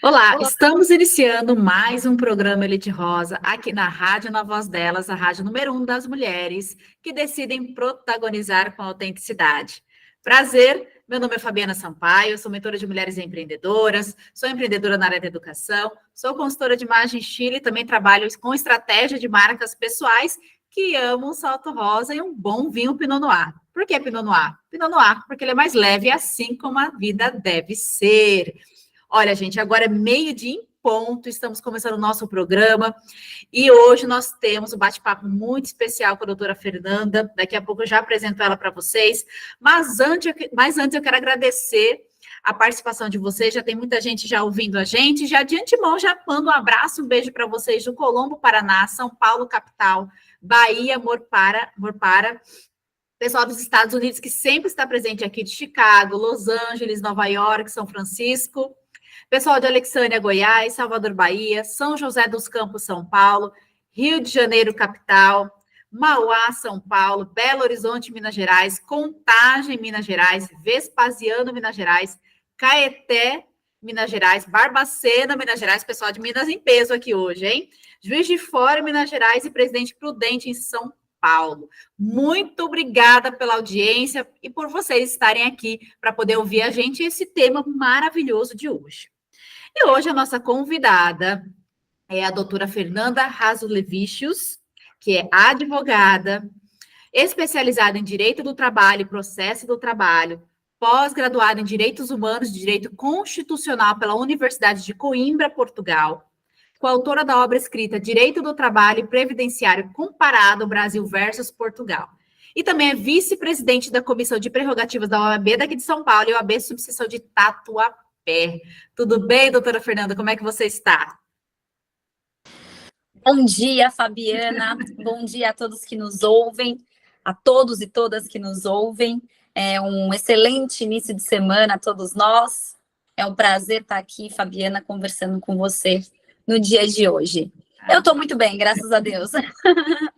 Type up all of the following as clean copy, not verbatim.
Olá, estamos iniciando mais um programa Elite Rosa aqui na Rádio Na Voz Delas, a rádio número 1 das mulheres que decidem protagonizar com autenticidade. Prazer, meu nome é Fabiana Sampaio, sou mentora de mulheres empreendedoras, sou empreendedora na área da educação, sou consultora de imagem estilo e também trabalho com estratégia de marcas pessoais que amam um salto rosa e um bom vinho Pinot Noir. Por que Pinot Noir? Pinot Noir, porque ele é mais leve, assim como a vida deve ser. Olha, gente, agora é meio-dia em ponto, estamos começando o nosso programa e hoje nós temos um bate-papo muito especial com a doutora Fernanda. Daqui a pouco eu já apresento ela para vocês, mas antes eu quero agradecer a participação de vocês. Já tem muita gente já ouvindo a gente. Já de antemão, já mando um abraço, um beijo para vocês do Colombo, Paraná, São Paulo, capital, Bahia, Morpara, pessoal dos Estados Unidos que sempre está presente aqui de Chicago, Los Angeles, Nova York, São Francisco. Pessoal de Alexandria, Goiás, Salvador, Bahia, São José dos Campos, São Paulo, Rio de Janeiro, capital, Mauá, São Paulo, Belo Horizonte, Minas Gerais, Contagem, Minas Gerais, Vespasiano, Minas Gerais, Caeté, Minas Gerais, Barbacena, Minas Gerais, pessoal de Minas em peso aqui hoje, hein? Juiz de Fora, Minas Gerais e Presidente Prudente em São Paulo. Muito obrigada pela audiência e por vocês estarem aqui para poder ouvir a gente esse tema maravilhoso de hoje. E hoje a nossa convidada é a doutora Fernanda Rasulevicius, que é advogada, especializada em Direito do Trabalho e Processo do Trabalho, pós-graduada em Direitos Humanos e Direito Constitucional pela Universidade de Coimbra, Portugal, coautora da obra escrita Direito do Trabalho e Previdenciário Comparado Brasil versus Portugal. E também é vice-presidente da Comissão de Prerrogativas da OAB daqui de São Paulo e OAB Subseção de Tatuapé. Tudo bem, doutora Fernanda? Como é que você está? Bom dia, Fabiana. Bom dia a todos que nos ouvem, a todos e todas que nos ouvem. É um excelente início de semana a todos nós. É um prazer estar aqui, Fabiana, conversando com você no dia de hoje. Eu estou muito bem, graças a Deus.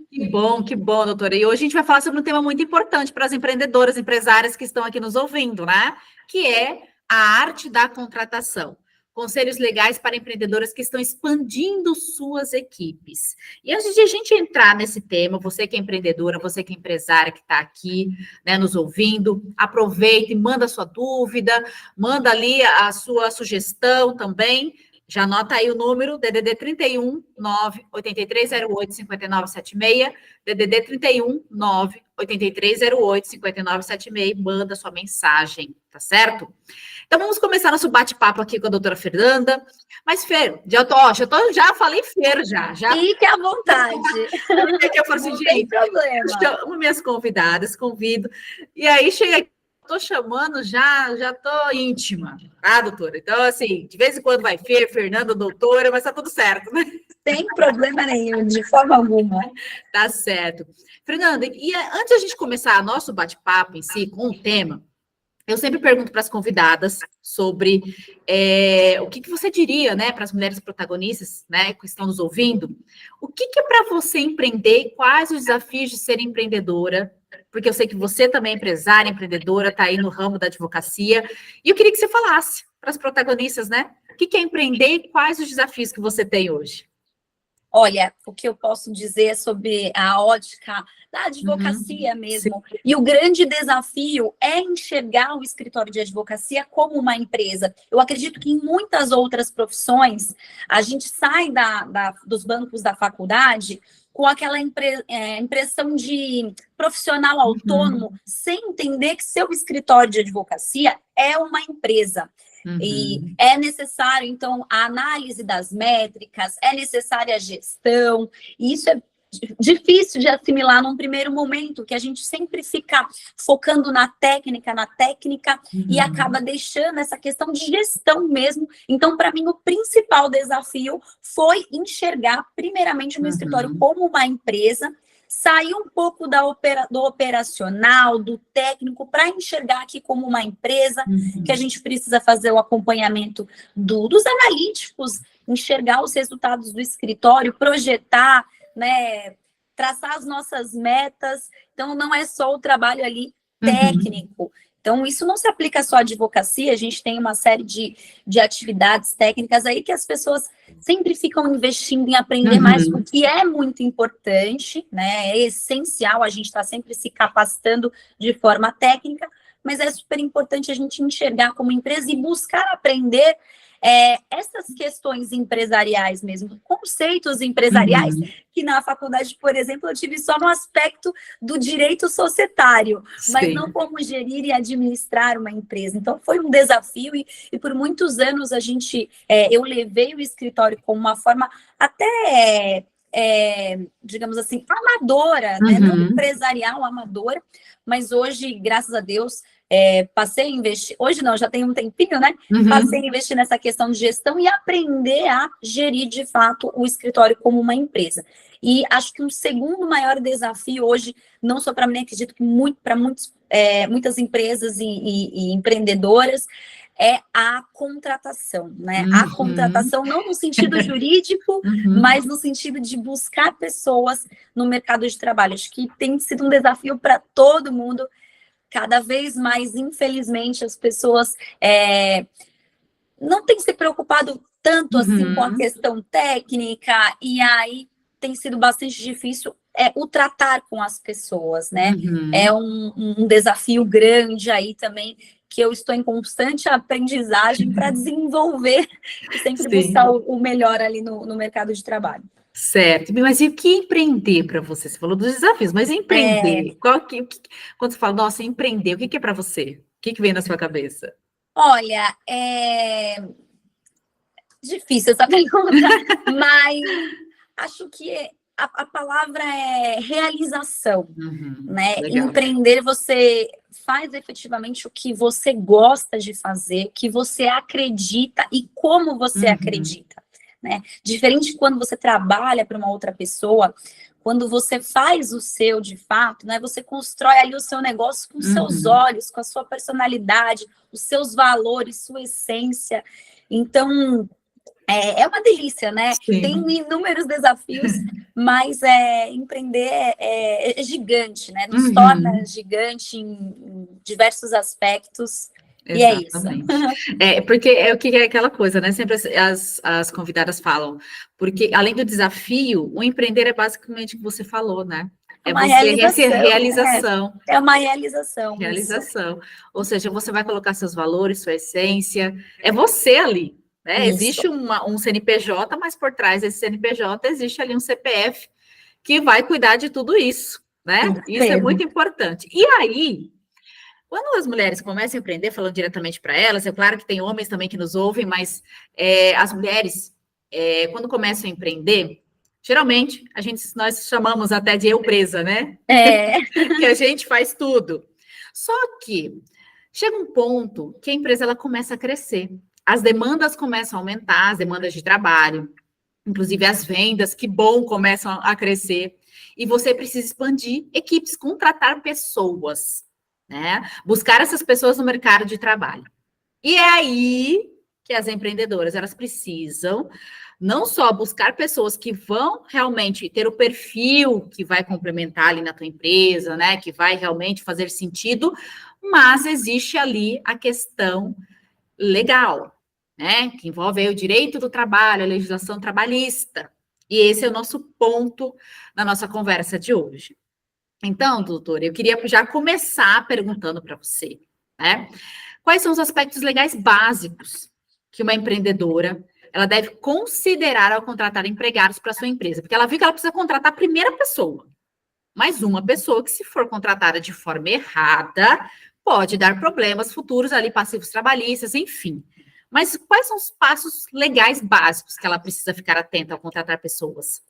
Que bom, doutora. E hoje a gente vai falar sobre um tema muito importante para as empreendedoras, empresárias que estão aqui nos ouvindo, né? Que é a arte da contratação. Conselhos legais para empreendedoras que estão expandindo suas equipes. E antes de a gente entrar nesse tema, você que é empreendedora, você que é empresária que está aqui, né, nos ouvindo, aproveita e manda a sua dúvida, manda ali a sua sugestão também. Já anota aí o número, DDD 31 98308 5976, DDD 31 98308 5976, manda sua mensagem, tá certo? Então, vamos começar nosso bate-papo aqui com a doutora Fernanda. Mas, Fer, já falei Fer, já. Fique à vontade. Eu falo assim, gente, eu chamo minhas convidadas, convido, e aí chega aqui, estou chamando, já estou íntima, tá, doutora? Então, assim, de vez em quando vai Fer, Fernanda, doutora, mas tá tudo certo, né? Sem problema nenhum, de forma alguma. Tá certo. Fernanda, e antes de a gente começar nosso bate-papo em si, com o tema, eu sempre pergunto para as convidadas sobre o que você diria, né, para as mulheres protagonistas, né, que estão nos ouvindo, o que é para você empreender e quais os desafios de ser empreendedora, porque eu sei que você também é empresária, empreendedora, está aí no ramo da advocacia, e eu queria que você falasse para as protagonistas, né, o que é empreender e quais os desafios que você tem hoje. Olha, o que eu posso dizer sobre a ótica da advocacia mesmo. Sim. E o grande desafio é enxergar o escritório de advocacia como uma empresa. Eu acredito que em muitas outras profissões, a gente sai dos bancos da faculdade com aquela impressão de profissional autônomo, sem entender que seu escritório de advocacia é uma empresa. E é necessário, então, a análise das métricas, é necessária a gestão, e isso é difícil de assimilar num primeiro momento, que a gente sempre fica focando na técnica, e acaba deixando essa questão de gestão mesmo. Então, para mim, o principal desafio foi enxergar, primeiramente, o meu escritório como uma empresa, sair um pouco do operacional, do técnico, para enxergar aqui como uma empresa, que a gente precisa fazer o acompanhamento dos analíticos, enxergar os resultados do escritório, projetar, né, traçar as nossas metas. Então, não é só o trabalho ali técnico. Então, isso não se aplica só à advocacia, a gente tem uma série de atividades técnicas aí que as pessoas sempre ficam investindo em aprender mais, o que é muito importante, né? É essencial a gente estar sempre se capacitando de forma técnica, mas é super importante a gente enxergar como empresa e buscar aprender essas questões empresariais mesmo, conceitos empresariais, que na faculdade, por exemplo, eu tive só no aspecto do direito societário, mas não como gerir e administrar uma empresa. Então, foi um desafio e por muitos anos eu levei o escritório como uma forma até, digamos assim, amadora, né? Não empresarial, amadora, mas hoje, graças a Deus, passei a investir, hoje não, já tem um tempinho, né? Passei a investir nessa questão de gestão e aprender a gerir, de fato, o escritório como uma empresa. E acho que um segundo maior desafio hoje, não só para mim, acredito que para muitas empresas e empreendedoras, é a contratação, né? A contratação não no sentido jurídico, mas no sentido de buscar pessoas no mercado de trabalho. Acho que tem sido um desafio para todo mundo. Cada vez mais, infelizmente, as pessoas não têm se preocupado tanto assim com a questão técnica, e aí tem sido bastante difícil o tratar com as pessoas, né? É um desafio grande aí também, que eu estou em constante aprendizagem para desenvolver e sempre buscar o melhor ali no mercado de trabalho. Certo, mas e o que empreender para você? Você falou dos desafios, mas empreender, quando você fala, nossa, empreender, o que é para você? O que vem na sua cabeça? Olha, é difícil essa pergunta, mas acho que a palavra é realização, né? Legal. Empreender, você faz efetivamente o que você gosta de fazer, que você acredita e como você acredita. Né? Diferente de quando você trabalha para uma outra pessoa, quando você faz o seu de fato, né? Você constrói ali o seu negócio com seus olhos, com a sua personalidade, os seus valores, sua essência. Então, é uma delícia, né? Tem inúmeros desafios, mas empreender é gigante, né? Nos torna gigante em diversos aspectos. Exatamente. E é isso. Porque o que é aquela coisa, né? Sempre as convidadas falam, porque além do desafio, o empreender é basicamente o que você falou, né? Uma realização. É uma realização. Realização. Ou seja, você vai colocar seus valores, sua essência, é você ali, né? Existe um CNPJ, mas por trás desse CNPJ existe ali um CPF que vai cuidar de tudo isso, né? Isso é muito importante. E aí, quando as mulheres começam a empreender, falando diretamente para elas, é claro que tem homens também que nos ouvem, mas as mulheres, quando começam a empreender, geralmente, nós chamamos até de eu presa, né? Que a gente faz tudo. Só que chega um ponto que a empresa ela começa a crescer. As demandas começam a aumentar, as demandas de trabalho, inclusive as vendas, que bom, começam a crescer. E você precisa expandir equipes, contratar pessoas, né? Buscar essas pessoas no mercado de trabalho. E é aí que as empreendedoras, elas precisam não só buscar pessoas que vão realmente ter o perfil que vai complementar ali na tua empresa, né? Que vai realmente fazer sentido, mas existe ali a questão legal, né? Que envolve aí o direito do trabalho, a legislação trabalhista. E esse é o nosso ponto na nossa conversa de hoje. Então, doutora, eu queria já começar perguntando para você, né? Quais são os aspectos legais básicos que uma empreendedora ela deve considerar ao contratar empregados para sua empresa? Porque ela viu que ela precisa contratar a primeira pessoa, mas uma pessoa que, se for contratada de forma errada, pode dar problemas futuros ali, passivos trabalhistas, enfim. Mas quais são os passos legais básicos que ela precisa ficar atenta ao contratar pessoas?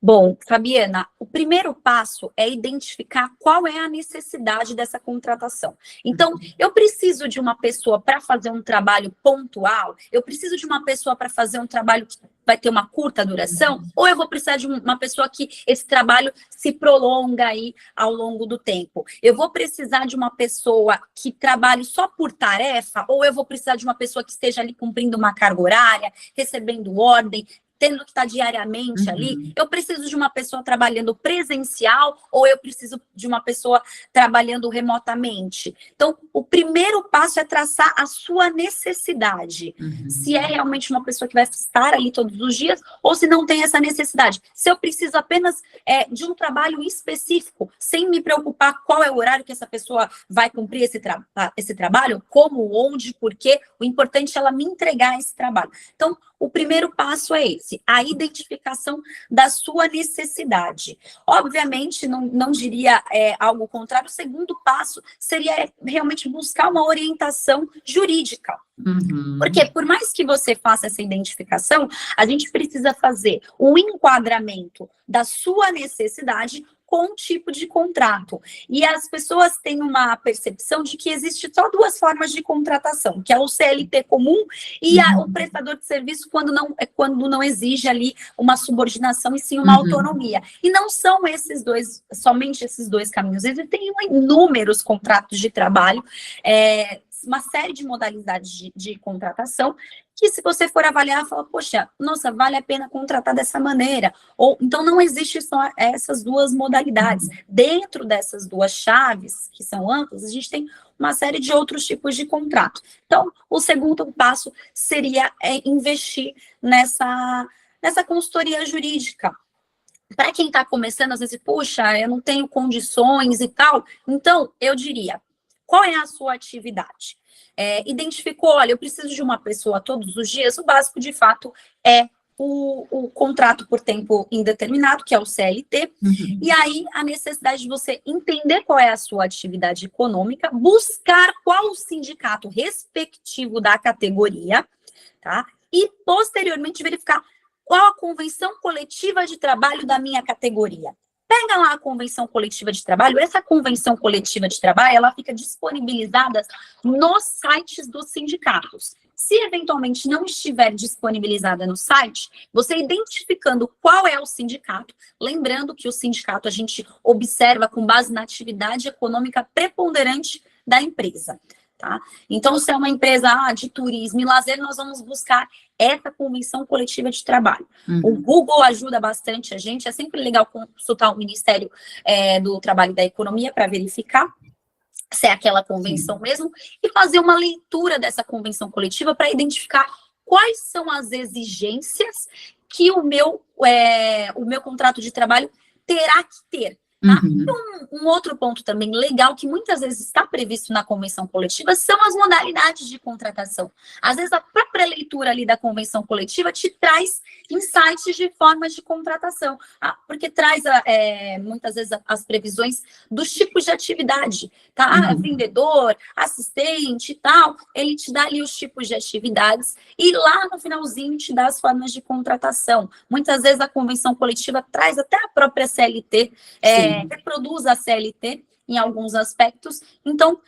Bom, Fabiana, o primeiro passo é identificar qual é a necessidade dessa contratação. Então, eu preciso de uma pessoa para fazer um trabalho pontual? Eu preciso de uma pessoa para fazer um trabalho que vai ter uma curta duração? Ou eu vou precisar de uma pessoa que esse trabalho se prolonga aí ao longo do tempo? Eu vou precisar de uma pessoa que trabalhe só por tarefa? Ou eu vou precisar de uma pessoa que esteja ali cumprindo uma carga horária, recebendo ordem, tendo que estar diariamente ali, eu preciso de uma pessoa trabalhando presencial ou eu preciso de uma pessoa trabalhando remotamente? Então, o primeiro passo é traçar a sua necessidade. Se é realmente uma pessoa que vai estar ali todos os dias ou se não tem essa necessidade. Se eu preciso apenas de um trabalho específico, sem me preocupar qual é o horário que essa pessoa vai cumprir esse trabalho, como, onde, por quê, o importante é ela me entregar esse trabalho. Então, o primeiro passo é esse, a identificação da sua necessidade. Obviamente, não diria algo contrário. O segundo passo seria realmente buscar uma orientação jurídica. Porque por mais que você faça essa identificação, a gente precisa fazer o enquadramento da sua necessidade com o tipo de contrato. E as pessoas têm uma percepção de que existe só duas formas de contratação, que é o CLT comum e o prestador de serviço quando não exige ali uma subordinação e sim uma autonomia. E não são somente esses dois caminhos. Existem inúmeros contratos de trabalho, uma série de modalidades de contratação, que se você for avaliar, fala, poxa, nossa, vale a pena contratar dessa maneira. Ou então não existe só essas duas modalidades. Dentro dessas duas chaves, que são amplas, a gente tem uma série de outros tipos de contrato. Então, o segundo passo seria investir nessa consultoria jurídica. Para quem está começando, às vezes, puxa, eu não tenho condições e tal. Então, eu diria, qual é a sua atividade? Identificou, olha, eu preciso de uma pessoa todos os dias, o básico, de fato, é o contrato por tempo indeterminado, que é o CLT, e aí a necessidade de você entender qual é a sua atividade econômica, buscar qual o sindicato respectivo da categoria, tá? E, posteriormente, verificar qual a convenção coletiva de trabalho da minha categoria. Pega lá a convenção coletiva de trabalho. Essa convenção coletiva de trabalho, ela fica disponibilizada nos sites dos sindicatos. Se eventualmente não estiver disponibilizada no site, você identificando qual é o sindicato, lembrando que o sindicato a gente observa com base na atividade econômica preponderante da empresa. Tá? Então, se é uma empresa de turismo e lazer, nós vamos buscar essa convenção coletiva de trabalho. O Google ajuda bastante a gente, é sempre legal consultar o Ministério do Trabalho e da Economia para verificar se é aquela convenção mesmo, e fazer uma leitura dessa convenção coletiva para identificar quais são as exigências que o meu contrato de trabalho terá que ter. Tá? Um outro ponto também legal, que muitas vezes está previsto na convenção coletiva, são as modalidades de contratação. Às vezes, a própria leitura ali da convenção coletiva te traz insights de formas de contratação, porque traz, muitas vezes, as previsões dos tipos de atividade. Tá? Vendedor, assistente e tal, ele te dá ali os tipos de atividades e lá no finalzinho te dá as formas de contratação. Muitas vezes, a convenção coletiva traz até a própria CLT, reproduz a CLT em alguns aspectos. Então,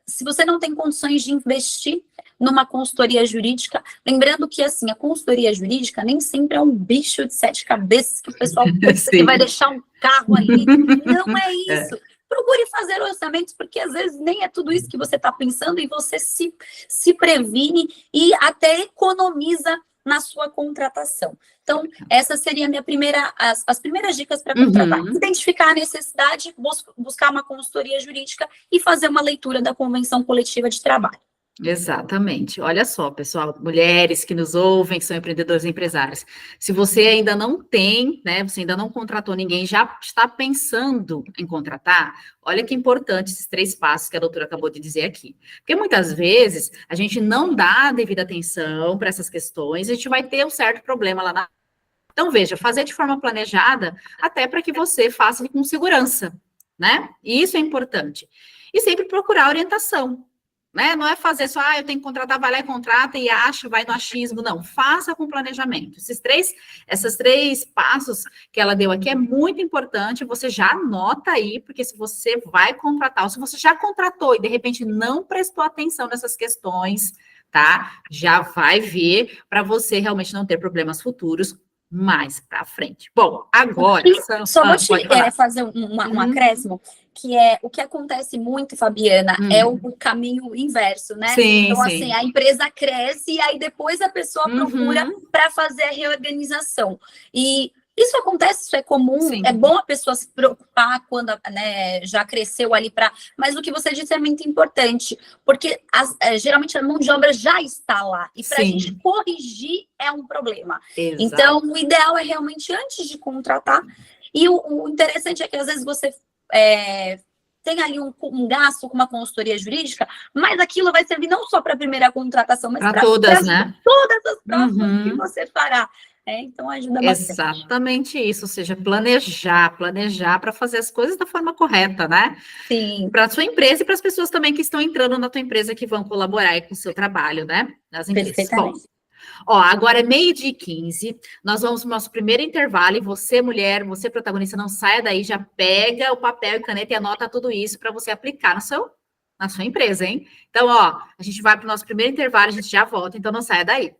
se você não tem condições de investir numa consultoria jurídica, lembrando que, assim, a consultoria jurídica nem sempre é um bicho de 7 cabeças que o pessoal pensa que vai deixar um carro ali. Não é isso. Procure fazer orçamentos, porque às vezes nem é tudo isso que você está pensando e você se previne e até economiza na sua contratação. Então, essa seria a minha as primeiras dicas para contratar. Identificar a necessidade, buscar uma consultoria jurídica e fazer uma leitura da convenção coletiva de trabalho. Exatamente. Olha só, pessoal, mulheres que nos ouvem, que são empreendedores e empresárias. Se você ainda não tem, né, você ainda não contratou ninguém, já está pensando em contratar, olha que importante esses 3 passos que a doutora acabou de dizer aqui. Porque muitas vezes a gente não dá a devida atenção para essas questões, a gente vai ter um certo problema lá na... Então, veja, fazer de forma planejada, até para que você faça com segurança, né? E isso é importante. E sempre procurar orientação. Né? Não é fazer só, eu tenho que contratar, vai lá e contrata e acha, vai no achismo, não, faça com planejamento. Esses três passos que ela deu aqui é muito importante, você já anota aí, porque se você vai contratar, ou se você já contratou e de repente não prestou atenção nessas questões, tá? Já vai ver para você realmente não ter problemas futuros mais para frente. Bom, agora... Só vou te fazer um acréscimo, que é o que acontece muito, Fabiana, é o caminho inverso, né? Sim, então, sim. assim, a empresa cresce e aí depois a pessoa procura para fazer a reorganização. E isso acontece, isso é comum, sim. É bom a pessoa se preocupar quando, né, já cresceu ali para... Mas o que você disse é muito importante, porque geralmente a mão de obra já está lá, e para a gente corrigir é um problema. Exato. Então, o ideal é realmente antes de contratar, e o interessante é que às vezes você tem ali um gasto com uma consultoria jurídica, mas aquilo vai servir não só para a primeira contratação, mas para todas, né? Todas as próximas que você fará. Então ajuda bastante. Exatamente isso, ou seja, planejar para fazer as coisas da forma correta, né? Sim. Para a sua empresa e para as pessoas também que estão entrando na tua empresa, que vão colaborar aí com o seu trabalho, né? Nas empresas. Perfeitamente. Bom, ó, agora é 12h15, nós vamos para o nosso primeiro intervalo, e você, mulher, você, protagonista, não saia daí, já pega o papel e caneta e anota tudo isso para você aplicar na sua empresa, hein? Então, ó, a gente vai para o nosso primeiro intervalo, a gente já volta, então não saia daí.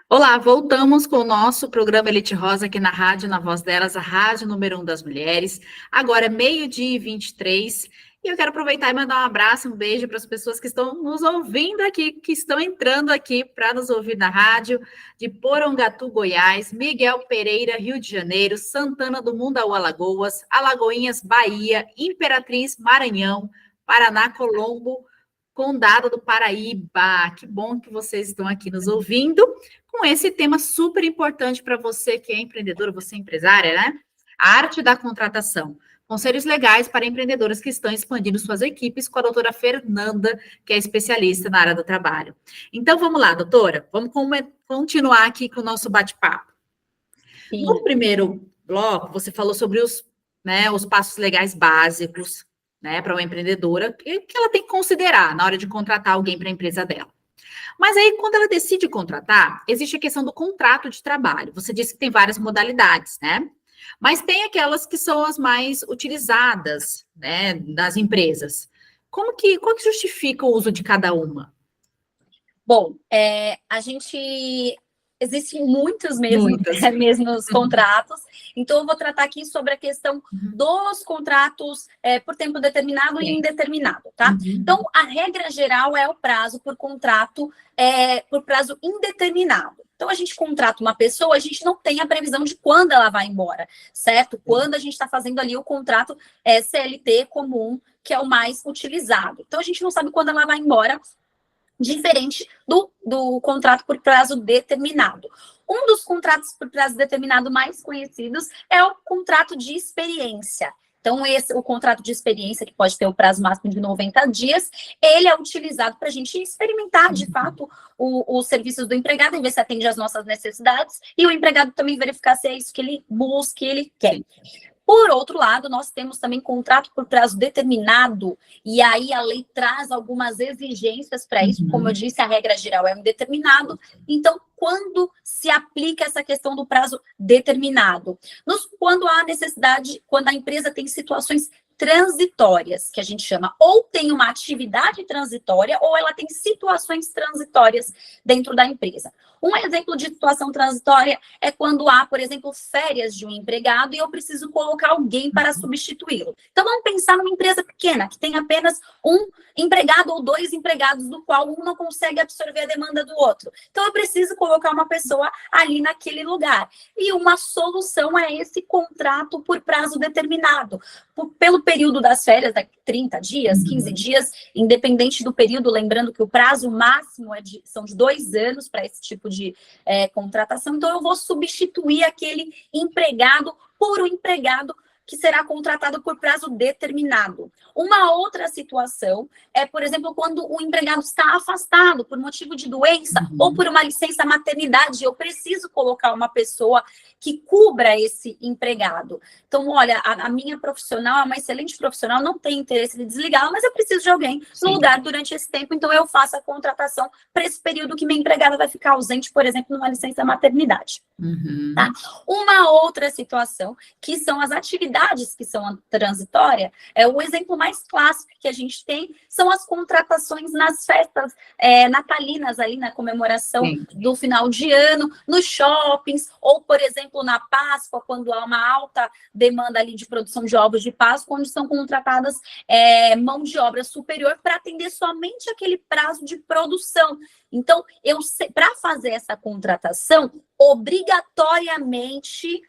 Olá, voltamos com o nosso programa Elite Rosa aqui na rádio, na voz delas, a rádio número 1 das mulheres. Agora é 12h23, e eu quero aproveitar e mandar um abraço, um beijo para as pessoas que estão nos ouvindo aqui, que estão entrando aqui para nos ouvir na rádio, de Porongatu, Goiás, Miguel Pereira, Rio de Janeiro, Santana do Mundaú, Alagoas, Alagoinhas, Bahia, Imperatriz, Maranhão, Paraná, Colombo, Condado do Paraíba. Que bom que vocês estão aqui nos ouvindo com esse tema super importante para você que é empreendedora, você é empresária, né? A arte da contratação. Conselhos legais para empreendedoras que estão expandindo suas equipes, com a doutora Fernanda, que é especialista na área do trabalho. Então, vamos lá, doutora, vamos continuar aqui com o nosso bate-papo. No primeiro bloco, você falou sobre os passos legais básicos, né, para uma empreendedora, que ela tem que considerar na hora de contratar alguém para a empresa dela. Mas aí, quando ela decide contratar, existe a questão do contrato de trabalho. Você disse que tem várias modalidades, né? Mas tem aquelas que são as mais utilizadas, né, das empresas. Qual que justifica o uso de cada uma? Bom, existem muitos mesmos contratos, então eu vou tratar aqui sobre a questão dos contratos por tempo determinado e indeterminado, tá? Então, a regra geral é o prazo por contrato por prazo indeterminado. Então, a gente contrata uma pessoa, a gente não tem a previsão de quando ela vai embora, certo? Quando a gente está fazendo ali o contrato CLT comum, que é o mais utilizado. Então, a gente não sabe quando ela vai embora, diferente do contrato por prazo determinado. Um dos contratos por prazo determinado mais conhecidos é o contrato de experiência. Então, o contrato de experiência, que pode ter o prazo máximo de 90 dias, ele é utilizado para a gente experimentar, de fato, os serviços do empregado e ver se atende às nossas necessidades, e o empregado também verificar se é isso que ele busca, que ele quer. Por outro lado, nós temos também contrato por prazo determinado, e aí a lei traz algumas exigências para isso. Como eu disse, a regra geral é indeterminado. Então, quando se aplica essa questão do prazo determinado? Quando há necessidade, quando a empresa tem situações transitórias, que a gente chama, ou tem uma atividade transitória, ou ela tem situações transitórias dentro da empresa. Um exemplo de situação transitória é quando há, por exemplo, férias de um empregado e eu preciso colocar alguém para substituí-lo. Então, vamos pensar numa empresa pequena, que tem apenas um empregado ou dois empregados, do qual um não consegue absorver a demanda do outro. Então, eu preciso colocar uma pessoa ali naquele lugar. E uma solução é esse contrato por prazo determinado. Pelo período das férias, 30 dias, 15 dias, independente do período, lembrando que o prazo máximo são de 2 anos para esse tipo de contratação. Então, eu vou substituir aquele empregado por um empregado que será contratado por prazo determinado. Uma outra situação é, por exemplo, quando o empregado está afastado por motivo de doença ou por uma licença maternidade, eu preciso colocar uma pessoa que cubra esse empregado. Então, olha, a minha profissional é uma excelente profissional, não tem interesse de desligá-la, mas eu preciso de alguém no lugar durante esse tempo, então eu faço a contratação para esse período que minha empregada vai ficar ausente, por exemplo, numa licença maternidade. Uhum. Tá? Uma outra situação, que são as atividades que são transitórias, o exemplo mais clássico que a gente tem são as contratações nas festas natalinas, ali na comemoração Sim. do final de ano, nos shoppings, ou, por exemplo, na Páscoa, quando há uma alta demanda ali de produção de ovos de Páscoa, onde são contratadas mão de obra superior para atender somente aquele prazo de produção. Então, para fazer essa contratação, obrigatoriamente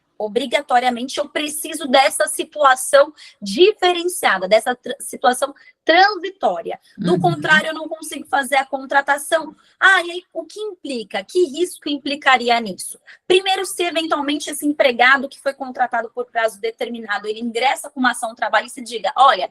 eu preciso dessa situação diferenciada, dessa situação transitória. Do contrário, eu não consigo fazer a contratação. E aí, o que implica? Que risco implicaria nisso? Primeiro, se eventualmente esse empregado que foi contratado por prazo determinado, ele ingressa com uma ação trabalhista e diga, olha,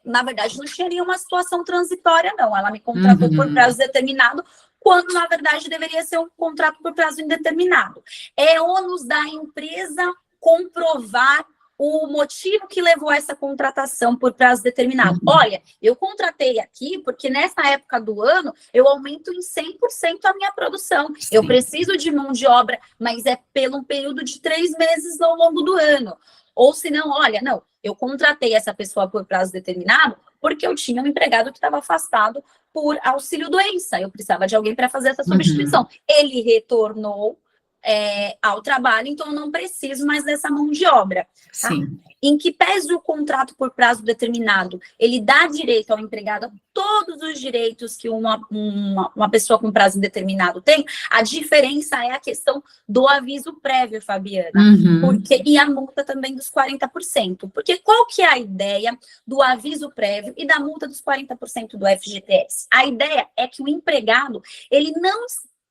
na verdade, não seria uma situação transitória, não. Ela me contratou por prazo determinado, quando, na verdade, deveria ser um contrato por prazo indeterminado. É ônus da empresa comprovar o motivo que levou a essa contratação por prazo determinado. Olha, eu contratei aqui porque nessa época do ano eu aumento em 100% a minha produção. Sim. Eu preciso de mão de obra, mas é pelo um período de 3 meses ao longo do ano. Ou se não, olha, não, eu contratei essa pessoa por prazo determinado porque eu tinha um empregado que estava afastado por auxílio-doença. Eu precisava de alguém para fazer essa substituição. Ele retornou ao trabalho, então eu não preciso mais dessa mão de obra. Tá? Sim. Em que pese o contrato por prazo determinado, ele dá direito ao empregado a todos os direitos que uma pessoa com prazo indeterminado tem, a diferença é a questão do aviso prévio, Fabiana, e a multa também dos 40%. Porque qual que é a ideia do aviso prévio e da multa dos 40% do FGTS? A ideia é que o empregado, ele não,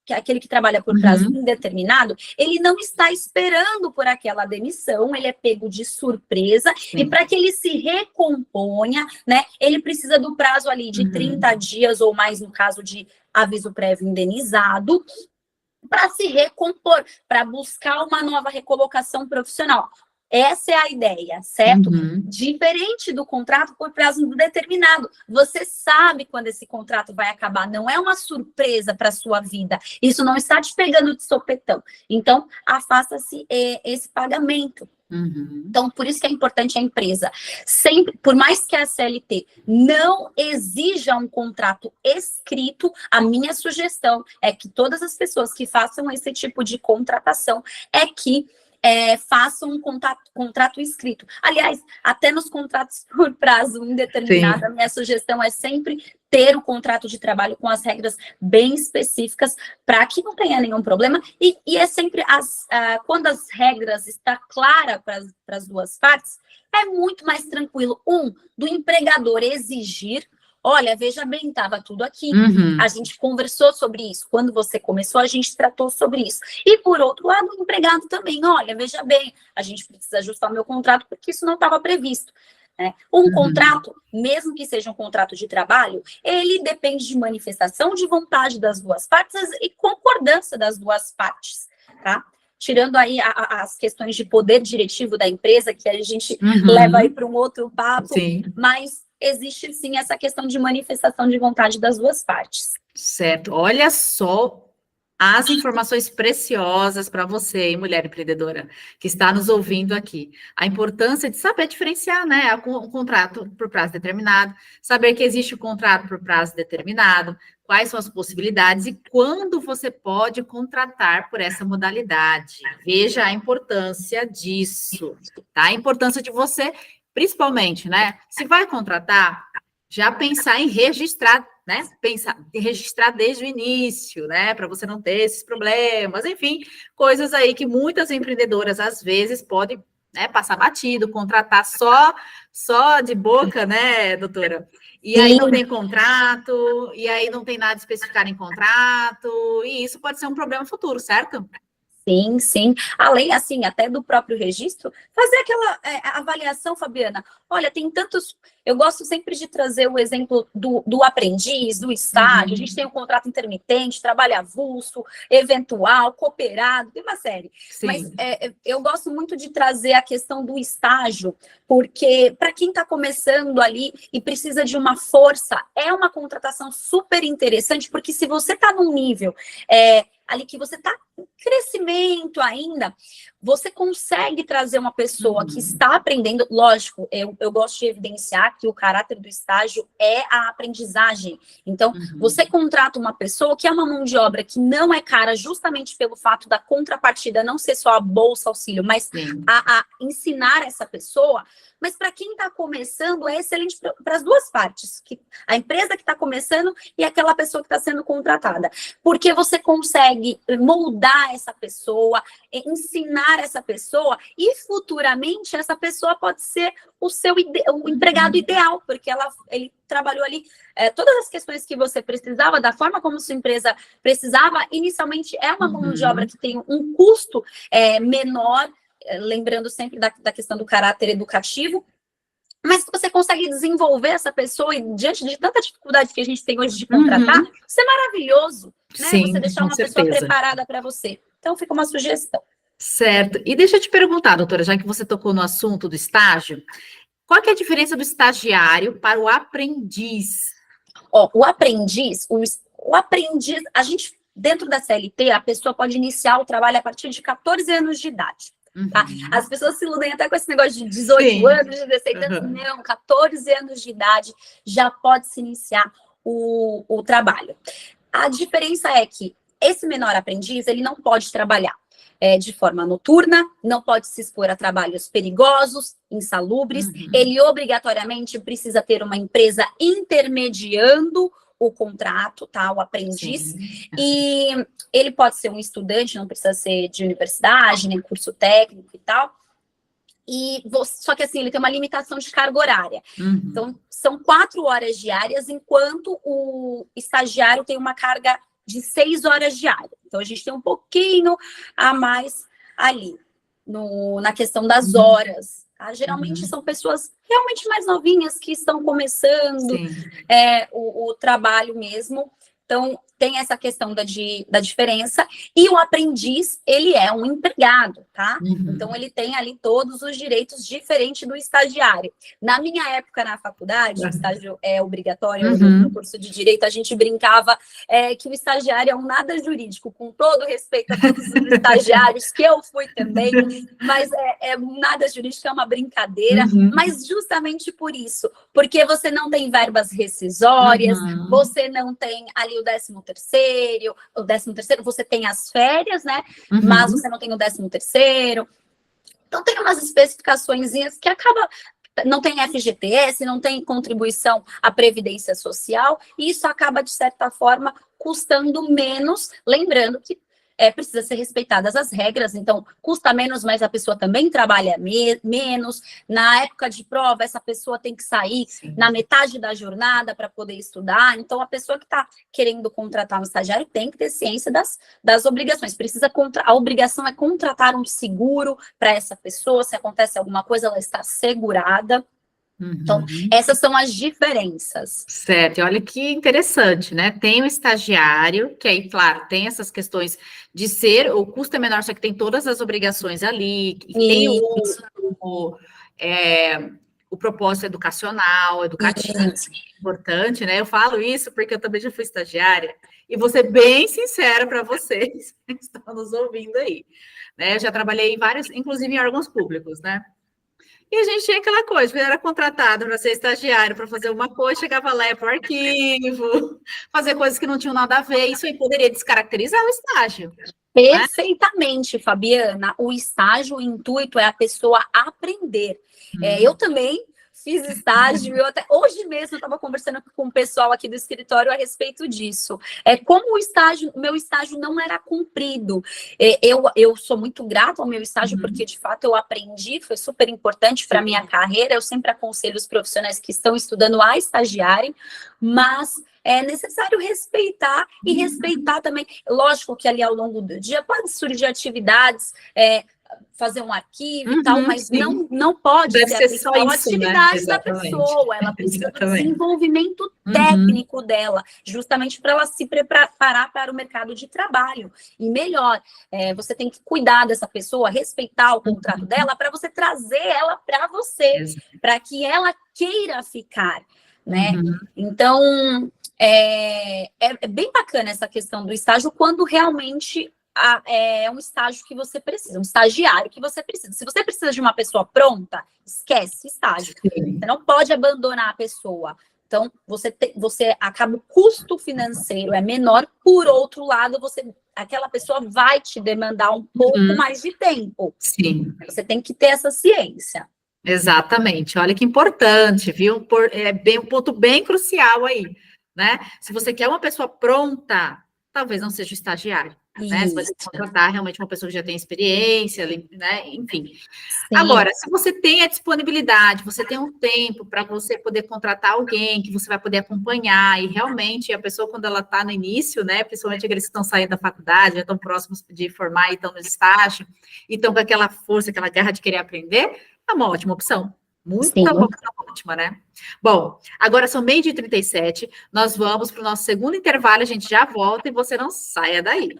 que é aquele que trabalha por prazo indeterminado, ele não está esperando por aquela demissão, ele é pego de surpresa, e para que ele se recomponha, né, ele precisa do prazo ali de 30 dias ou mais, no caso de aviso prévio indenizado, para se recompor, para buscar uma nova recolocação profissional. Essa é a ideia, certo? Diferente do contrato por prazo determinado. Você sabe quando esse contrato vai acabar, não é uma surpresa para a sua vida. Isso não está te pegando de sopetão. Então, afasta-se esse pagamento. Então, por isso que é importante a empresa, sempre, por mais que a CLT não exija um contrato escrito, a minha sugestão é que todas as pessoas que façam esse tipo de contratação façam um contrato escrito. Aliás, até nos contratos por prazo indeterminado, a minha sugestão é sempre ter o contrato de trabalho com as regras bem específicas para que não tenha nenhum problema. E é sempre, quando as regras estão claras para as duas partes, é muito mais tranquilo, do empregador exigir. Olha, veja bem, estava tudo aqui. A gente conversou sobre isso. Quando você começou, a gente tratou sobre isso. E, por outro lado, o empregado também. Olha, veja bem, a gente precisa ajustar o meu contrato porque isso não estava previsto. Um contrato, mesmo que seja um contrato de trabalho, ele depende de manifestação de vontade das duas partes e concordância das duas partes, tá? Tirando aí as questões de poder diretivo da empresa, que a gente leva aí para um outro papo, mas existe sim essa questão de manifestação de vontade das duas partes. Certo. Olha só as informações preciosas para você, hein, mulher empreendedora, que está nos ouvindo aqui. A importância de saber diferenciar, né, um contrato por prazo determinado, saber que existe o contrato por prazo determinado, quais são as possibilidades e quando você pode contratar por essa modalidade. Veja a importância disso, tá? A importância de você, principalmente, né, se vai contratar, já pensar em registrar, né? Pensar em registrar desde o início, né? Para você não ter esses problemas, enfim, coisas aí que muitas empreendedoras às vezes podem, né, passar batido, contratar só de boca, né, doutora? E aí não tem contrato, e aí não tem nada especificado em contrato, e isso pode ser um problema futuro, certo? Sim, sim. Além, assim, até do próprio registro, fazer aquela avaliação, Fabiana. Olha, tem tantos... Eu gosto sempre de trazer o exemplo do aprendiz, do estágio. A gente tem o contrato intermitente, trabalho avulso, eventual, cooperado, tem uma série. Sim. Mas eu gosto muito de trazer a questão do estágio, porque para quem está começando ali e precisa de uma força, é uma contratação super interessante, porque se você está num nível... ali que você está em crescimento ainda, você consegue trazer uma pessoa que está aprendendo. Lógico, eu gosto de evidenciar que o caráter do estágio é a aprendizagem. Então, você contrata uma pessoa que é uma mão de obra que não é cara, justamente pelo fato da contrapartida não ser só a bolsa auxílio, mas a ensinar essa pessoa. Mas para quem está começando, é excelente para as duas partes, a empresa que está começando e aquela pessoa que está sendo contratada. Porque você consegue moldar essa pessoa, ensinar essa pessoa, e futuramente essa pessoa pode ser o seu o empregado ideal, porque ele trabalhou ali todas as questões que você precisava, da forma como sua empresa precisava. Inicialmente é uma mão de obra que tem um custo menor, lembrando sempre da questão do caráter educativo, mas se você consegue desenvolver essa pessoa e diante de tanta dificuldade que a gente tem hoje de contratar, isso é maravilhoso, né? Sim, você deixar uma pessoa preparada para você. Então, fica uma sugestão. Certo. E deixa eu te perguntar, doutora, já que você tocou no assunto do estágio, qual que é a diferença do estagiário para o aprendiz? O aprendiz, a gente, dentro da CLT, a pessoa pode iniciar o trabalho a partir de 14 anos de idade. Tá? As pessoas se iludem até com esse negócio de 18 anos, 16 anos, não, 14 anos de idade já pode se iniciar o trabalho. A diferença é que esse menor aprendiz, ele não pode trabalhar de forma noturna, não pode se expor a trabalhos perigosos, insalubres, ele obrigatoriamente precisa ter uma empresa intermediando o contrato, tá? O aprendiz. E ele pode ser um estudante, não precisa ser de universidade, nem curso técnico e tal. Só que assim, ele tem uma limitação de carga horária. Então, são 4 horas diárias, enquanto o estagiário tem uma carga de 6 horas diárias. Então, a gente tem um pouquinho a mais ali, na questão das horas. Tá? Geralmente são pessoas realmente mais novinhas que estão começando o trabalho mesmo. Então, tem essa questão da diferença. E o aprendiz, ele é um empregado, tá? Então, ele tem ali todos os direitos diferentes do estagiário. Na minha época, na faculdade, o estágio é obrigatório, no curso de Direito, a gente brincava que o estagiário é um nada jurídico, com todo respeito a todos os estagiários, que eu fui também, mas nada jurídico, é uma brincadeira, mas justamente por isso, porque você não tem verbas rescisórias, você não tem ali o 13º, você tem as férias, né? Mas você não tem o 13º. Então, tem umas especificações que não tem FGTS, não tem contribuição à Previdência Social, e isso acaba, de certa forma, custando menos, lembrando que precisa ser respeitadas as regras, então custa menos, mas a pessoa também trabalha menos. Na época de prova, essa pessoa tem que sair na metade da jornada para poder estudar. Então, a pessoa que está querendo contratar um estagiário tem que ter ciência das obrigações. A obrigação é contratar um seguro para essa pessoa. Se acontece alguma coisa, ela está segurada. Então, essas são as diferenças. Certo, e olha que interessante, né? Tem o estagiário, que aí, claro, tem essas questões de o custo é menor, só que tem todas as obrigações ali, e tem o propósito educativo, importante, né? Eu falo isso porque eu também já fui estagiária, e vou ser bem sincera para vocês que estão nos ouvindo aí, né? Eu já trabalhei em vários, inclusive em órgãos públicos, né? E a gente tinha aquela coisa, era contratado para ser estagiário, para fazer uma coisa, chegava lá para o arquivo, fazer coisas que não tinham nada a ver, isso aí poderia descaracterizar o estágio. Perfeitamente, Fabiana. O estágio, o intuito é a pessoa aprender. Eu também fiz estágio, hoje mesmo eu estava conversando com o pessoal aqui do escritório a respeito disso. Como o meu estágio não era cumprido. Eu sou muito grata ao meu estágio, porque de fato eu aprendi, foi super importante para a minha carreira. Eu sempre aconselho os profissionais que estão estudando a estagiarem, mas é necessário respeitar e respeitar também. Lógico que ali ao longo do dia pode surgir atividades, fazer um arquivo e tal, mas não pode ser a principal atividade da pessoa. Ela precisa do desenvolvimento técnico dela, justamente para ela se preparar para o mercado de trabalho. E melhor, você tem que cuidar dessa pessoa, respeitar o contrato dela, para você trazer ela para você, para que ela queira ficar, né? Então, É bem bacana essa questão do estágio, quando realmente é um estágio que você precisa, um estagiário que você precisa. Se você precisa de uma pessoa pronta, esquece estágio. Sim. Você não pode abandonar a pessoa. Então, você acaba, o custo financeiro é menor, por outro lado, aquela pessoa vai te demandar um pouco mais de tempo. Sim. Você tem que ter essa ciência. Exatamente. Olha que importante, viu? É um ponto bem crucial aí, né? Se você quer uma pessoa pronta, talvez não seja o estagiário, né? Você vai contratar realmente uma pessoa que já tem experiência, né? Enfim. Sim. Agora, se você tem a disponibilidade, você tem um tempo para você poder contratar alguém que você vai poder acompanhar, e realmente a pessoa, quando ela está no início, né? Principalmente aqueles que estão saindo da faculdade, já estão próximos de formar e estão no estágio, e estão com aquela força, aquela garra de querer aprender, é uma ótima opção. Muita opção ótima, né? Bom, agora são 12h37, nós vamos para o nosso segundo intervalo, a gente já volta e você não saia daí.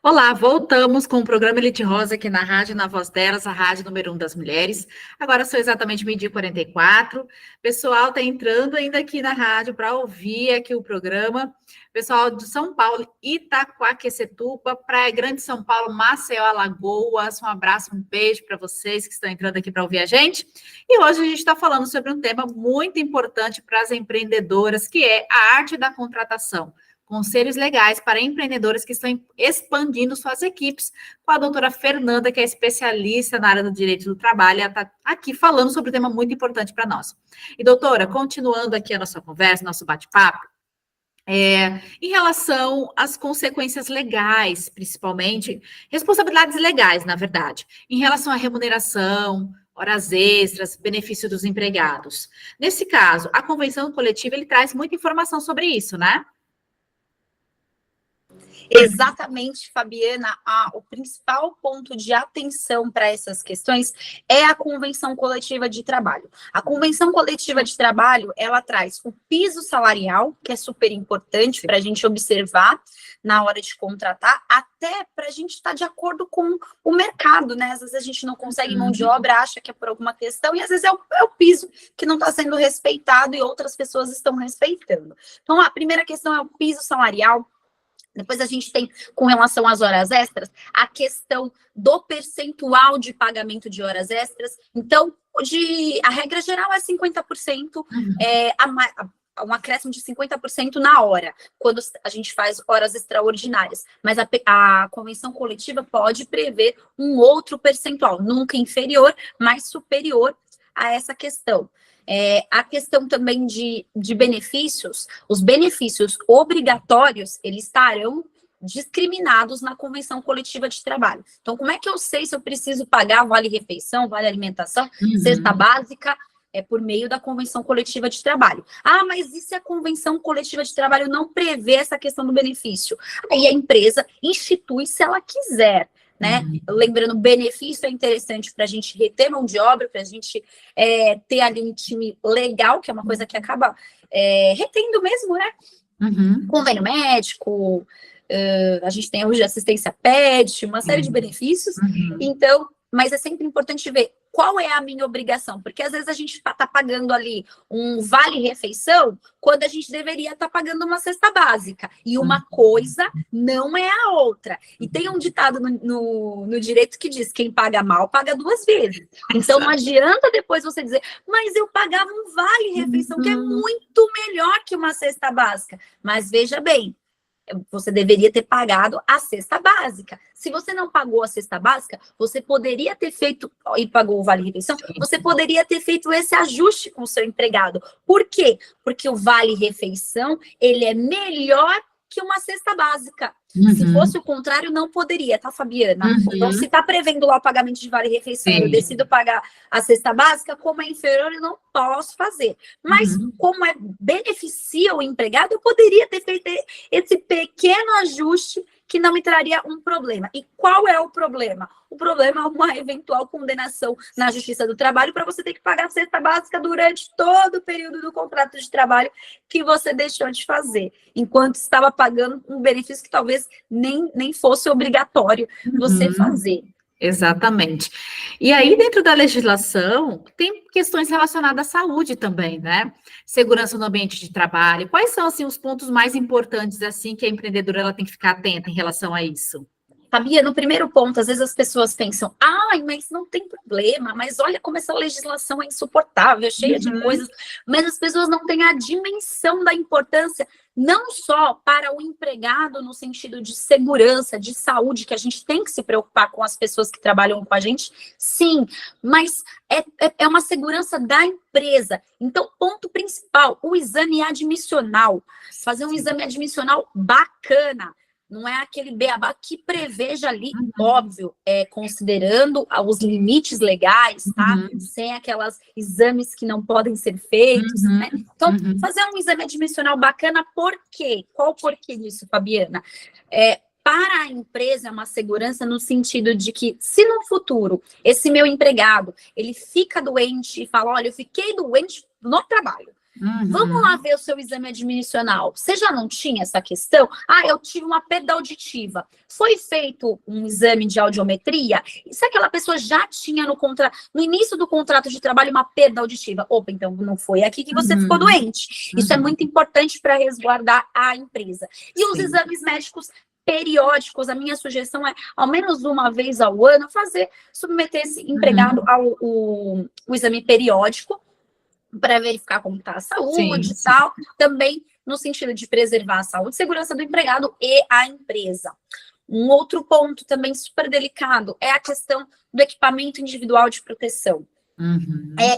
Olá, voltamos com o programa Elite Rosa aqui na rádio, na voz delas, a rádio número 1 das mulheres. Agora são exatamente 12h44. Pessoal está entrando ainda aqui na rádio para ouvir aqui o programa. Pessoal de São Paulo, Itaquaquecetuba, Praia Grande, São Paulo, Maceió, Alagoas. Um abraço, um beijo para vocês que estão entrando aqui para ouvir a gente. E hoje a gente está falando sobre um tema muito importante para as empreendedoras, que é a arte da contratação. Conselhos legais para empreendedoras que estão expandindo suas equipes, com a doutora Fernanda, que é especialista na área do direito do trabalho, ela está aqui falando sobre um tema muito importante para nós. E, doutora, continuando aqui a nossa conversa, nosso bate-papo, em relação às consequências legais, principalmente, responsabilidades legais, na verdade, em relação à remuneração, horas extras, benefício dos empregados. Nesse caso, a convenção coletiva, ele traz muita informação sobre isso, né? Exatamente, Fabiana, o principal ponto de atenção para essas questões é a convenção coletiva de trabalho. A convenção coletiva de trabalho, ela traz o piso salarial, que é super importante para a gente observar na hora de contratar, até para a gente estar de acordo com o mercado, né? Às vezes a gente não consegue mão de obra, acha que é por alguma questão, e às vezes é o piso que não está sendo respeitado e outras pessoas estão respeitando. Então, a primeira questão é o piso salarial. Depois a gente tem, com relação às horas extras, a questão do percentual de pagamento de horas extras. Então, a regra geral é 50%, um acréscimo de 50% na hora, quando a gente faz horas extraordinárias. Mas a convenção coletiva pode prever um outro percentual, nunca inferior, mas superior a essa questão. A questão também de benefícios, os benefícios obrigatórios, eles estarão discriminados na convenção coletiva de trabalho. Então, como é que eu sei se eu preciso pagar vale-refeição, vale-alimentação, cesta básica, por meio da convenção coletiva de trabalho? Ah, mas e se a convenção coletiva de trabalho não prevê essa questão do benefício? Aí a empresa institui se ela quiser, né? Lembrando, benefício é interessante para a gente reter mão de obra, para a gente ter ali um time legal, que é uma coisa que acaba retendo mesmo, né? Convênio médico, a gente tem hoje assistência PET, uma série de benefícios. Então, mas é sempre importante ver qual é a minha obrigação, porque às vezes a gente está pagando ali um vale-refeição quando a gente deveria estar pagando uma cesta básica, e uma coisa não é a outra. E tem um ditado no direito que diz: quem paga mal, paga duas vezes. Então não adianta depois você dizer, mas eu pagava um vale-refeição, que é muito melhor que uma cesta básica. Mas veja bem, você deveria ter pagado a cesta básica. Se você não pagou a cesta básica, você poderia ter feito, e pagou o vale-refeição, você poderia ter feito esse ajuste com o seu empregado. Por quê? Porque o vale-refeição, ele é melhor que uma cesta básica. Se fosse o contrário, não poderia, tá, Fabiana? Então, se está prevendo lá o pagamento de vale-refeição, eu decido pagar a cesta básica, como é inferior, eu não posso fazer. Mas, como beneficia o empregado, eu poderia ter feito esse pequeno ajuste que não me traria um problema. E qual é o problema? O problema é uma eventual condenação na Justiça do Trabalho para você ter que pagar a cesta básica durante todo o período do contrato de trabalho que você deixou de fazer, enquanto estava pagando um benefício que talvez nem fosse obrigatório você fazer. Exatamente. E aí, dentro da legislação, tem questões relacionadas à saúde também, né? Segurança no ambiente de trabalho. Quais são, assim, os pontos mais importantes, assim, que a empreendedora ela tem que ficar atenta em relação a isso? Sabia, no primeiro ponto, às vezes as pessoas pensam, ai, mas não tem problema, mas olha como essa legislação é insuportável, cheia de coisas, mas as pessoas não têm a dimensão da importância, não só para o empregado no sentido de segurança, de saúde, que a gente tem que se preocupar com as pessoas que trabalham com a gente, sim, mas é uma segurança da empresa. Então, ponto principal, o exame admissional, fazer um exame admissional bacana, não é aquele beabá que preveja ali, óbvio, considerando os limites legais, tá? Sem aquelas exames que não podem ser feitos, né? Então, fazer um exame admissional bacana, por quê? Qual o porquê disso, Fabiana? Para a empresa é uma segurança no sentido de que, se no futuro esse meu empregado, ele fica doente e fala, olha, eu fiquei doente no trabalho, vamos lá ver o seu exame admissional. Você já não tinha essa questão? Ah, eu tive uma perda auditiva. Foi feito um exame de audiometria? E se aquela pessoa já tinha no início do contrato de trabalho uma perda auditiva? Opa, então não foi aqui que você ficou doente. Isso é muito importante para resguardar a empresa. E os exames médicos periódicos, a minha sugestão é, ao menos uma vez ao ano, submeter esse empregado ao exame periódico, para verificar como está a saúde e tal, também no sentido de preservar a saúde e segurança do empregado e a empresa. Um outro ponto também super delicado é a questão do equipamento individual de proteção.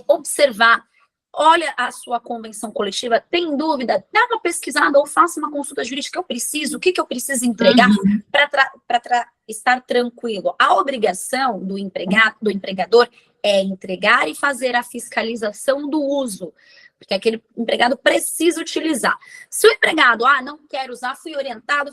Observar, olha a sua convenção coletiva, tem dúvida, dá uma pesquisada ou faça uma consulta jurídica, o que eu preciso entregar para estar tranquilo. A obrigação do empregador é entregar e fazer a fiscalização do uso, porque aquele empregado precisa utilizar. Se o empregado, não quer usar, fui orientado,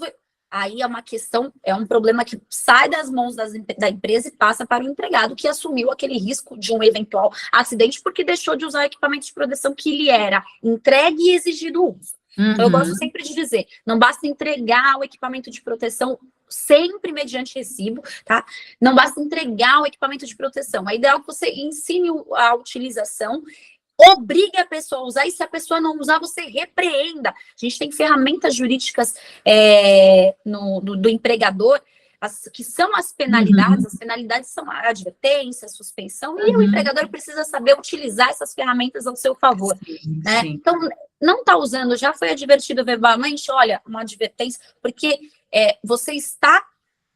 aí é uma questão, é um problema que sai das mãos da empresa e passa para o empregado que assumiu aquele risco de um eventual acidente porque deixou de usar o equipamento de proteção que lhe era entregue e exigido uso. Então, eu gosto sempre de dizer, não basta entregar o equipamento de proteção sempre mediante recibo, tá? Não basta entregar o equipamento de proteção. É ideal que você ensine a utilização, obrigue a pessoa a usar, e se a pessoa não usar, você repreenda. A gente tem ferramentas jurídicas do empregador, que são as penalidades. As penalidades são a advertência, a suspensão, e o empregador precisa saber utilizar essas ferramentas ao seu favor. Né? Então, não está usando, já foi advertido verbalmente, olha, uma advertência, porque você está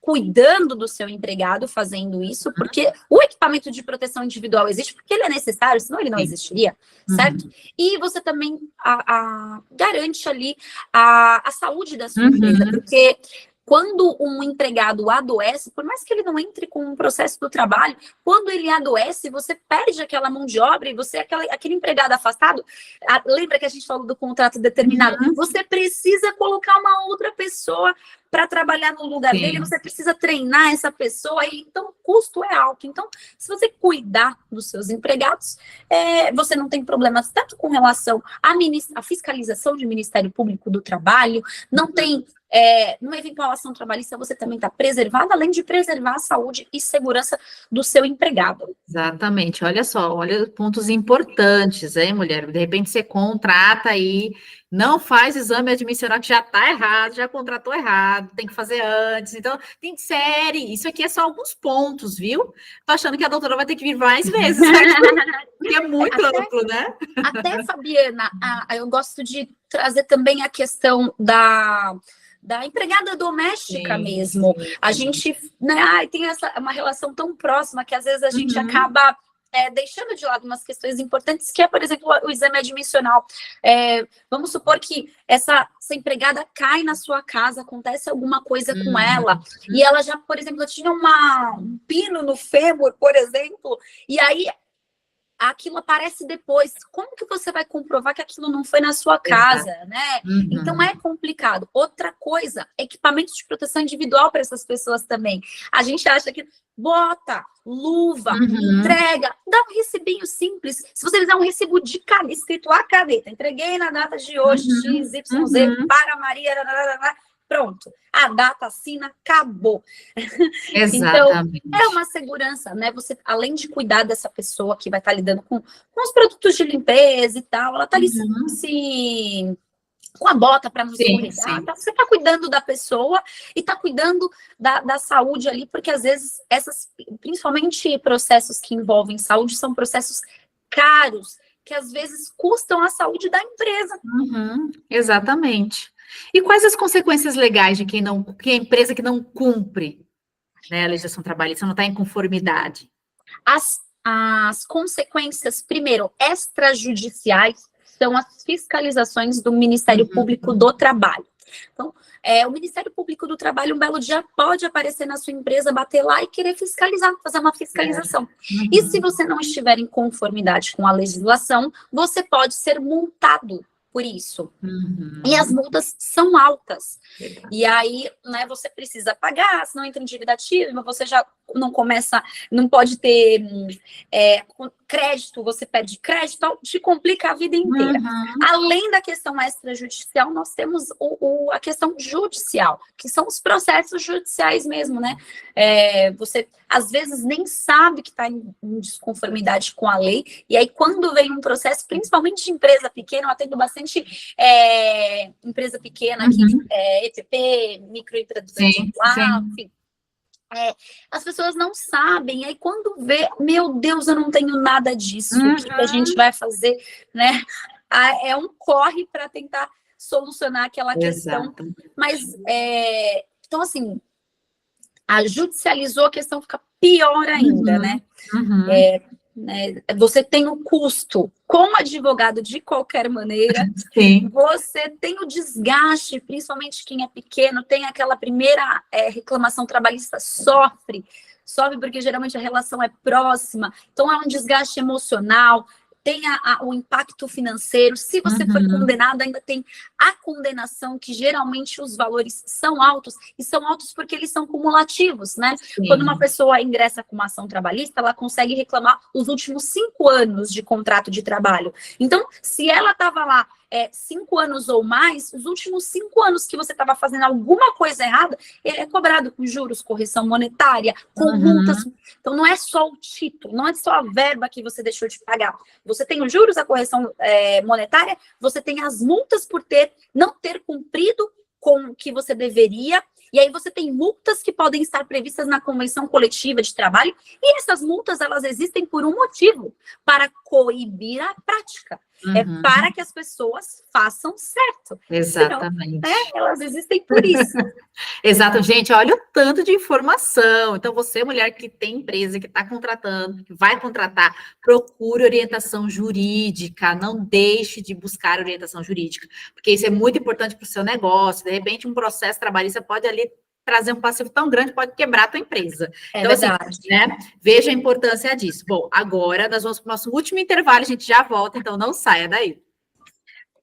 cuidando do seu empregado fazendo isso, porque o equipamento de proteção individual existe porque ele é necessário, senão ele não existiria, certo? E você também garante ali a saúde da sua empresa, porque quando um empregado adoece, por mais que ele não entre com um processo do trabalho, quando ele adoece, você perde aquela mão de obra e você, aquele empregado afastado, lembra que a gente falou do contrato determinado? Você precisa colocar uma outra pessoa para trabalhar no lugar dele, você precisa treinar essa pessoa, então o custo é alto. Então, se você cuidar dos seus empregados, você não tem problemas tanto com relação à fiscalização do Ministério Público do Trabalho, não tem numa eventual ação trabalhista, você também está preservado, além de preservar a saúde e segurança do seu empregado. Exatamente, olha só, olha pontos importantes, hein, mulher? De repente você contrata aí, não faz exame admissional, que já está errado, já contratou errado, tem que fazer antes, então tem série, isso aqui é só alguns pontos, viu? Tô achando que a doutora vai ter que vir mais vezes, porque é muito amplo, né? Até, Fabiana, eu gosto de trazer também a questão da empregada doméstica mesmo. A gente, né, tem uma relação tão próxima que às vezes a gente acaba deixando de lado umas questões importantes, que é, por exemplo, o exame admissional. Vamos supor que essa empregada cai na sua casa, acontece alguma coisa com ela, e ela já, por exemplo, tinha um pino no fêmur, por exemplo, e aí aquilo aparece depois. Como que você vai comprovar que aquilo não foi na sua casa, né? Então é complicado. Outra coisa, equipamento de proteção individual para essas pessoas também. A gente acha que bota, luva, entrega, dá um recibinho simples. Se você fizer um recibo de caneta, escrito a caneta, entreguei na data de hoje, XYZ, para Maria, pronto. A data assina, acabou. Exatamente. Então, é uma segurança, né? Você, além de cuidar dessa pessoa que vai estar lidando com os produtos de limpeza e tal, ela está ali com a bota para não escorregar. Tá? Você está cuidando da pessoa e está cuidando da saúde ali, porque às vezes principalmente processos que envolvem saúde, são processos caros, que às vezes custam a saúde da empresa. Exatamente. E quais as consequências legais de que a empresa que não cumpre, né, a legislação trabalhista, não está em conformidade? As consequências, primeiro, extrajudiciais, são as fiscalizações do Ministério Público do Trabalho. Então, o Ministério Público do Trabalho, um belo dia, pode aparecer na sua empresa, bater lá e querer fiscalizar, fazer uma fiscalização. E se você não estiver em conformidade com a legislação, você pode ser multado por isso. E as multas são altas. E aí, né, você precisa pagar, se não entra em dívida ativa, você já não pode ter crédito, você perde crédito, te complica a vida inteira. Além da questão extrajudicial, nós temos a questão judicial, que são os processos judiciais mesmo, né? Você, às vezes, nem sabe que está em desconformidade com a lei, e aí, quando vem um processo, principalmente de empresa pequena, eu atendo bastante empresa pequena aqui, EPP, microempreendedor, enfim. As pessoas não sabem, e aí quando vê, meu Deus, eu não tenho nada disso, o que a gente vai fazer, né? É um corre para tentar solucionar aquela questão, mas, então assim, judicializou, a questão fica pior ainda, né? Você tem o custo com advogado de qualquer maneira, você tem o desgaste, principalmente quem é pequeno, tem aquela primeira reclamação trabalhista, sofre porque geralmente a relação é próxima, então é um desgaste emocional, tem o impacto financeiro, se você for condenado, ainda tem a condenação, que geralmente os valores são altos, e são altos porque eles são cumulativos, né? Quando uma pessoa ingressa com uma ação trabalhista, ela consegue reclamar os últimos 5 anos de contrato de trabalho. Então, se ela estava lá 5 anos ou mais, os últimos 5 anos que você estava fazendo alguma coisa errada, ele é cobrado com juros, correção monetária, com multas. Então, não é só o título, não é só a verba que você deixou de pagar. Você tem os juros, a correção monetária, você tem as multas por não ter cumprido com o que você deveria, e aí você tem multas que podem estar previstas na convenção coletiva de trabalho, e essas multas, elas existem por um motivo, para coibir a prática. Para que as pessoas façam certo. Exatamente. Senão, elas existem por isso. Exato, gente, olha o tanto de informação. Então, você, mulher que tem empresa, que está contratando, que vai contratar, procure orientação jurídica, não deixe de buscar orientação jurídica, porque isso é muito importante para o seu negócio. De repente, um processo trabalhista pode ali trazer um passivo tão grande, pode quebrar a tua empresa. Então, verdade. Assim, né, veja a importância disso. Bom, agora nós vamos para o nosso último intervalo, a gente já volta, então não saia daí.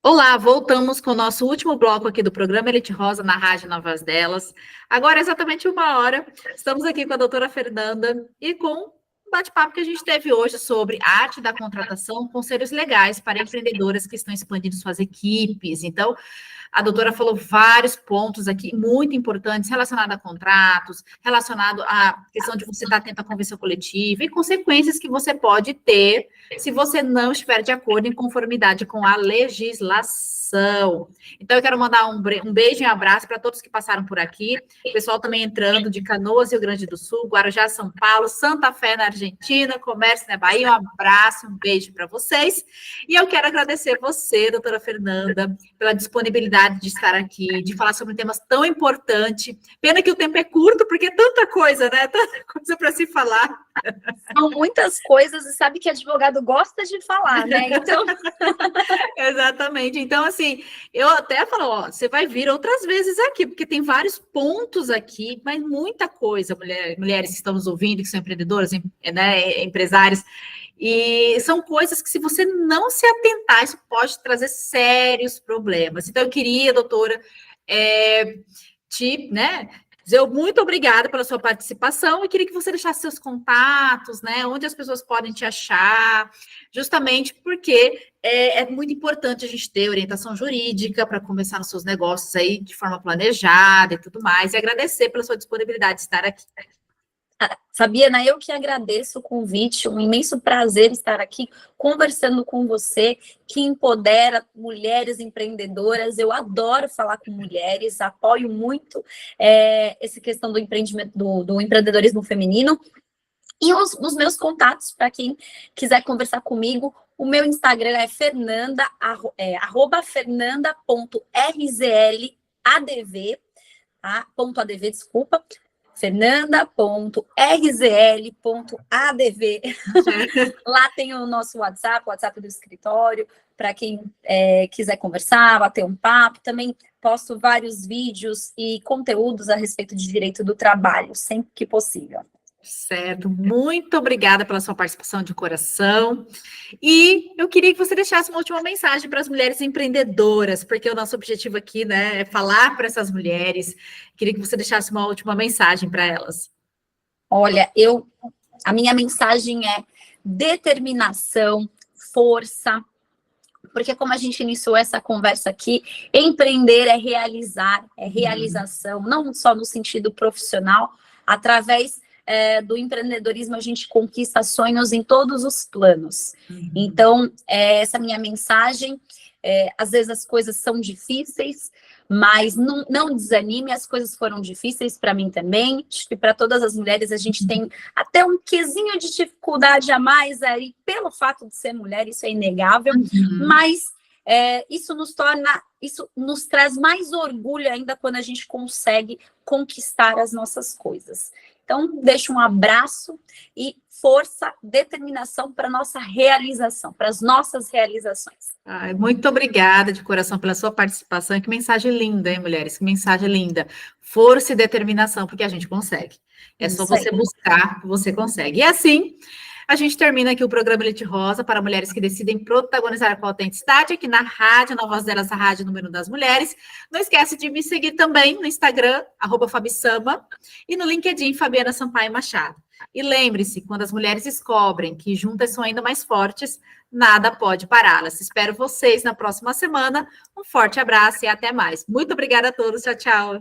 Olá, voltamos com o nosso último bloco aqui do programa Elite Rosa, na Rádio Na Voz Delas. Agora é exatamente 1h, estamos aqui com a doutora Fernanda e com um bate-papo que a gente teve hoje sobre arte da contratação, conselhos legais para empreendedoras que estão expandindo suas equipes. Então, a doutora falou vários pontos aqui muito importantes relacionados a contratos, relacionado à questão de você estar atento à convenção coletiva e consequências que você pode ter se você não estiver de acordo em conformidade com a legislação. Então, eu quero mandar um beijo e um abraço para todos que passaram por aqui. O pessoal também entrando de Canoas, Rio Grande do Sul, Guarujá, São Paulo, Santa Fé, na Argentina, Comércio na Bahia. Um abraço, um beijo para vocês. E eu quero agradecer você, doutora Fernanda, pela disponibilidade de estar aqui, de falar sobre um tema tão importante. Pena que o tempo é curto, porque é tanta coisa, né? Tanta coisa para se falar. São muitas coisas, e sabe que advogado gosta de falar, né? Então... Exatamente. Então, assim, eu até falo, ó, você vai vir outras vezes aqui, porque tem vários pontos aqui, mas muita coisa, mulheres que estão nos ouvindo, que são empreendedoras, né, empresárias, e são coisas que, se você não se atentar, isso pode trazer sérios problemas. Então, eu queria, doutora, Zé, muito obrigada pela sua participação e queria que você deixasse seus contatos, né? Onde as pessoas podem te achar, justamente porque é muito importante a gente ter orientação jurídica para começar nos seus negócios aí de forma planejada e tudo mais, e agradecer pela sua disponibilidade de estar aqui. Fabiana, eu que agradeço o convite, um imenso prazer estar aqui conversando com você, que empodera mulheres empreendedoras. Eu adoro falar com mulheres, apoio muito essa questão do empreendimento, do empreendedorismo feminino. E os meus contatos, para quem quiser conversar comigo, o meu Instagram é fernanda.rzladv, tá? .adv, desculpa. fernanda.rzl.adv. Lá tem o nosso WhatsApp, o WhatsApp do escritório, para quem quiser conversar, bater um papo. Também posto vários vídeos e conteúdos a respeito de direito do trabalho, sempre que possível. Certo, muito obrigada pela sua participação de coração. E eu queria que você deixasse uma última mensagem para as mulheres empreendedoras, porque o nosso objetivo aqui, né, é falar para essas mulheres. Queria que você deixasse uma última mensagem para elas. Olha, a minha mensagem é determinação, força, porque como a gente iniciou essa conversa aqui, empreender é realizar, é realização, não só no sentido profissional, através do empreendedorismo a gente conquista sonhos em todos os planos. Então, essa minha mensagem, às vezes as coisas são difíceis, mas não desanime, as coisas foram difíceis para mim também, acho que para todas as mulheres a gente tem até um quesinho de dificuldade a mais aí, pelo fato de ser mulher, isso é inegável, mas isso nos traz mais orgulho ainda quando a gente consegue conquistar as nossas coisas. Então, deixo um abraço e força, determinação para a nossa realização, para as nossas realizações. Ai, muito obrigada de coração pela sua participação. E que mensagem linda, hein, mulheres? Que mensagem linda. Força e determinação, porque a gente consegue. É só você buscar, você consegue. E assim, a gente termina aqui o programa Elite Rosa para mulheres que decidem protagonizar com autenticidade aqui na rádio, na Voz Delas, a rádio número 1 das mulheres. Não esquece de me seguir também no Instagram, @FabiSamba, e no LinkedIn, Fabiana Sampaio Machado. E lembre-se, quando as mulheres descobrem que juntas são ainda mais fortes, nada pode pará-las. Espero vocês na próxima semana. Um forte abraço e até mais. Muito obrigada a todos. Tchau, tchau.